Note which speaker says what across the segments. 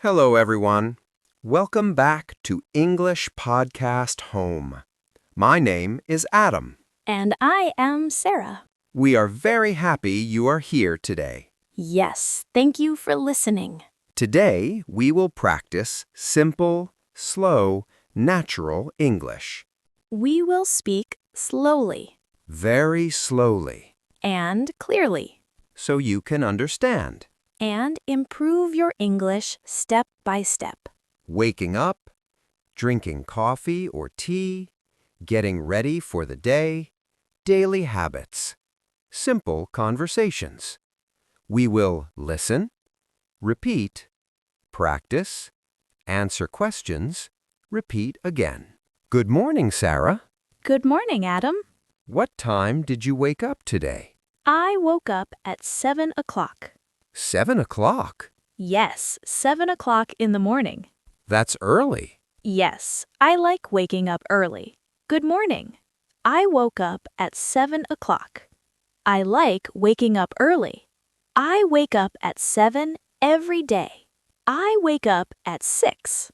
Speaker 1: Hello, everyone. Welcome back to English Podcast Home. My name is Adam.
Speaker 2: And I am Sarah.
Speaker 1: We are very happy you are here today.
Speaker 2: Yes, thank you for listening.
Speaker 1: Today, we will practice simple, slow, natural English.
Speaker 2: We will speak slowly
Speaker 1: Very slowly,
Speaker 2: and clearly
Speaker 1: so you can understand.
Speaker 2: and improve your English step by step.
Speaker 1: Waking up, drinking coffee or tea, getting ready for the day, daily habits, simple conversations. We will listen, repeat, practice, answer questions, repeat again. Good morning, Sarah.
Speaker 2: Good morning, Adam.
Speaker 1: What time did you wake up today?
Speaker 2: I woke up at 7 o'clock.
Speaker 1: 7 o'clock.
Speaker 2: Yes, 7 o'clock in the morning.
Speaker 1: That's early.
Speaker 2: Yes, I like waking up early. Good morning. I woke up at 7 o'clock. I like waking up early. I wake up at 7 every day. I wake up at 6.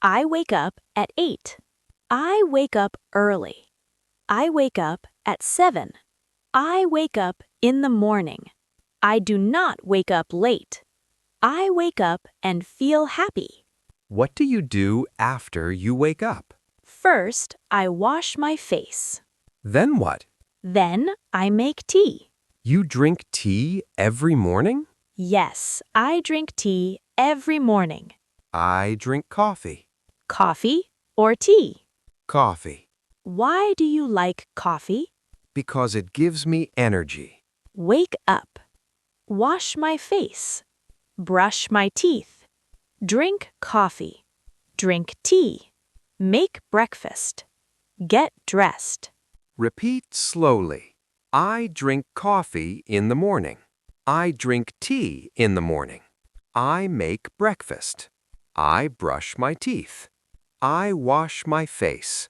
Speaker 2: I wake up at 8. I wake up early. I wake up at 7. I wake up in the morning. I do not wake up late. I wake up and feel happy.
Speaker 1: What do you do after you wake up?
Speaker 2: First, I wash my face.
Speaker 1: Then what?
Speaker 2: Then I make tea.
Speaker 1: You drink tea every morning?
Speaker 2: Yes, I drink tea every morning.
Speaker 1: I drink coffee.
Speaker 2: Coffee or tea?
Speaker 1: Coffee.
Speaker 2: Why do you like coffee?
Speaker 1: Because it gives me energy.
Speaker 2: Wake up. Wash my face. Brush my teeth. Drink coffee. Drink tea. Make breakfast. Get dressed.
Speaker 1: Repeat slowly. I drink coffee in the morning. I drink tea in the morning. I make breakfast. I brush my teeth. I wash my face.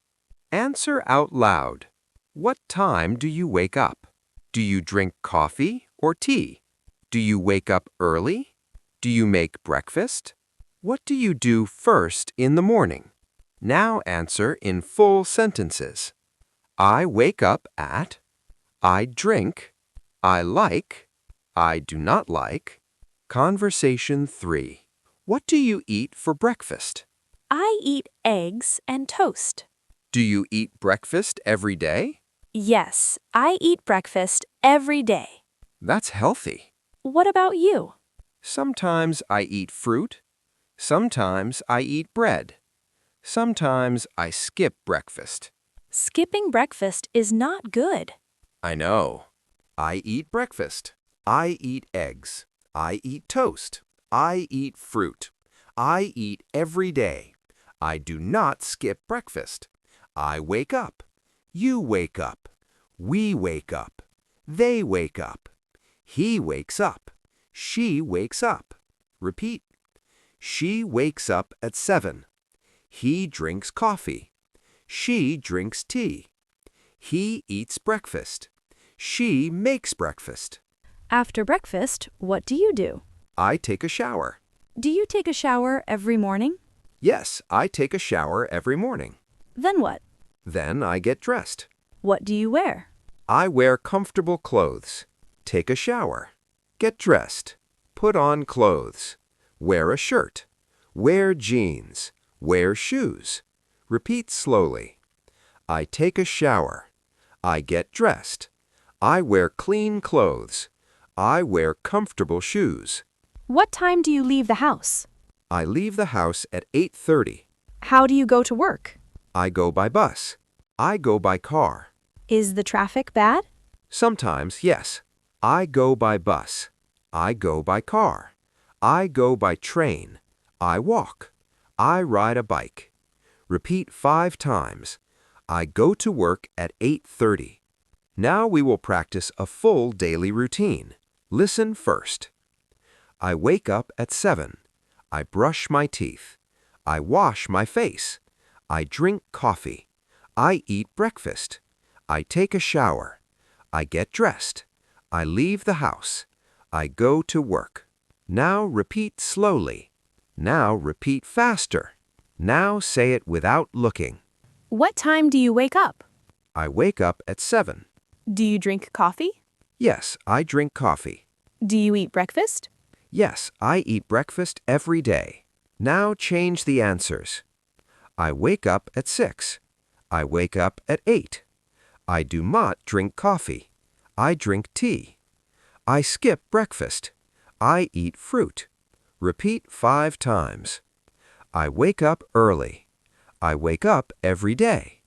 Speaker 1: Answer out loud. What time do you wake up? Do you drink coffee or tea? Do you wake up early? Do you make breakfast? What do you do first in the morning? Now answer in full sentences. I wake up at. I drink. I like. I do not like. Conversation 3. What do you eat for breakfast?
Speaker 2: I eat eggs and toast.
Speaker 1: Do you eat breakfast every day?
Speaker 2: Yes, I eat breakfast every day.
Speaker 1: That's healthy.
Speaker 2: What about you?
Speaker 1: Sometimes I eat fruit. Sometimes I eat bread. Sometimes I skip breakfast.
Speaker 2: Skipping breakfast is not good.
Speaker 1: I know. I eat breakfast. I eat eggs. I eat toast. I eat fruit. I eat every day. I do not skip breakfast. I wake up. You wake up. We wake up. They wake up. He wakes up. She wakes up. Repeat. She wakes up at 7. He drinks coffee. She drinks tea. He eats breakfast. She makes breakfast.
Speaker 2: After breakfast, what do you do?
Speaker 1: I take a shower.
Speaker 2: Do you take a shower every morning?
Speaker 1: Yes, I take a shower every morning.
Speaker 2: Then what?
Speaker 1: Then I get dressed.
Speaker 2: What do you wear?
Speaker 1: I wear comfortable clothes. Take a shower. Get dressed. Put on clothes. Wear a shirt. Wear jeans. Wear shoes. Repeat slowly. I take a shower. I get dressed. I wear clean clothes. I wear comfortable shoes.
Speaker 2: What time do you leave the house?
Speaker 1: I leave the house at 8:30.
Speaker 2: How do you go to work?
Speaker 1: I go by bus. I go by car.
Speaker 2: Is the traffic bad?
Speaker 1: Sometimes, yes. I go by bus. I go by car. I go by train. I walk. I ride a bike. Repeat 5 times. I go to work at 8:30. Now we will practice a full daily routine. Listen first. I wake up at 7. I brush my teeth. I wash my face. I drink coffee. I eat breakfast. I take a shower. I get dressed. I leave the house. I go to work. Now repeat slowly. Now repeat faster. Now say it without looking.
Speaker 2: What time do you wake up?
Speaker 1: I wake up at 7.
Speaker 2: Do you drink coffee?
Speaker 1: Yes, I drink coffee.
Speaker 2: Do you eat breakfast?
Speaker 1: Yes, I eat breakfast every day. Now change the answers. I wake up at 6. I wake up at 8. I do not drink coffee. I drink tea. I skip breakfast. I eat fruit. Repeat 5 times. I wake up early. I wake up every day.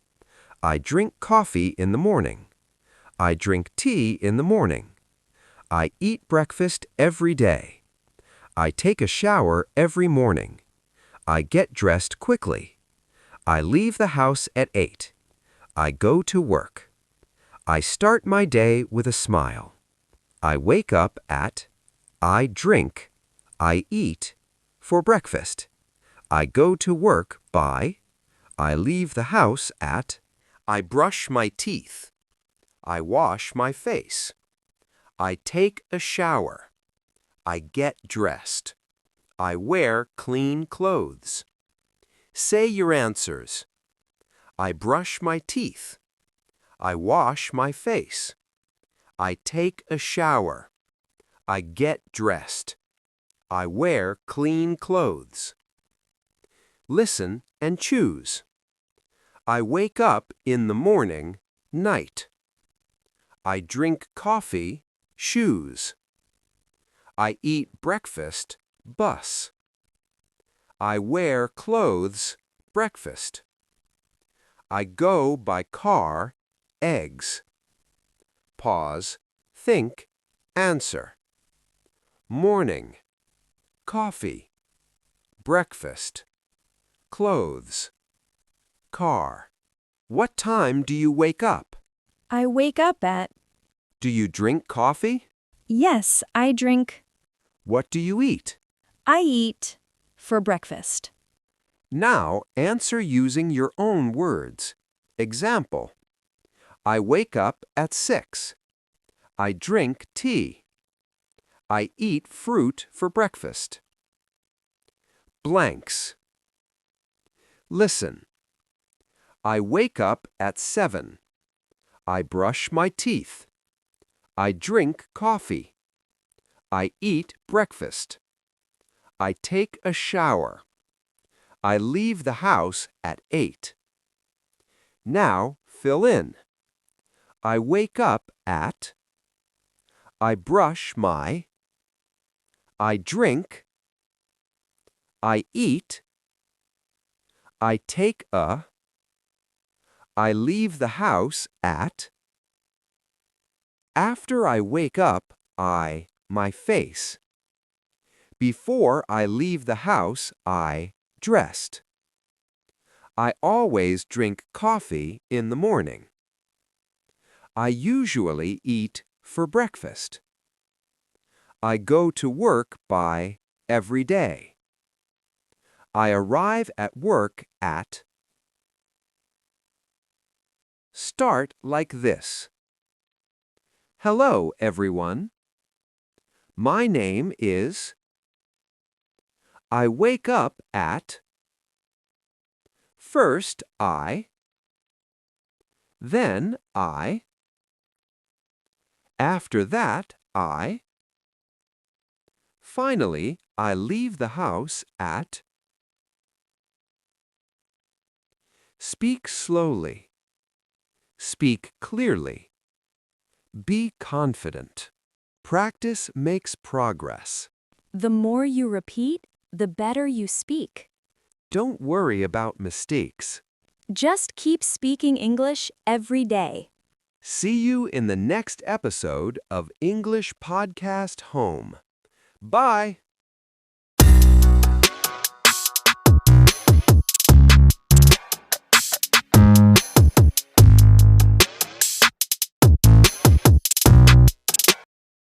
Speaker 1: I drink coffee in the morning. I drink tea in the morning. I eat breakfast every day. I take a shower every morning. I get dressed quickly. I leave the house at 8. I go to work. I start my day with a smile. I wake up at, I drink, I eat, for breakfast. I go to work by, I leave the house at, I brush my teeth. I wash my face. I take a shower. I get dressed. I wear clean clothes. Say your answers. I brush my teeth. I wash my face. I take a shower. I get dressed. I wear clean clothes. Listen and choose. I wake up in the morning, night. I drink coffee, shoes. I eat breakfast, bus. I wear clothes, breakfast. I go by car, eggs. Pause, think, answer. Morning, coffee. Breakfast, clothes. Car. What time do you wake up?
Speaker 2: I wake up at...
Speaker 1: Do you drink coffee?
Speaker 2: Yes, I drink...
Speaker 1: What do you eat?
Speaker 2: I eat for breakfast.
Speaker 1: Now answer using your own words. Example. I wake up at 6. I drink tea. I eat fruit for breakfast. Blanks. Listen. I wake up at 7. I brush my teeth. I drink coffee. I eat breakfast. I take a shower. I leave the house at 8. Now fill in. I wake up at. I brush my. I drink. I eat. I take a. I leave the house at. After I wake up, my face. Before I leave the house, I dressed. I always drink coffee in the morning. I usually eat for breakfast. I go to work by every day. I arrive at work at. Start like this. Hello, everyone. My name is. I wake up at. First, I. Then, I. After that, I. Finally, I leave the house at. Speak slowly. Speak clearly. Be confident. Practice makes progress.
Speaker 2: The more you repeat, the better you speak.
Speaker 1: Don't worry about mistakes.
Speaker 2: Just keep speaking English every day.
Speaker 1: See you in the next episode of English Podcast Home. Bye!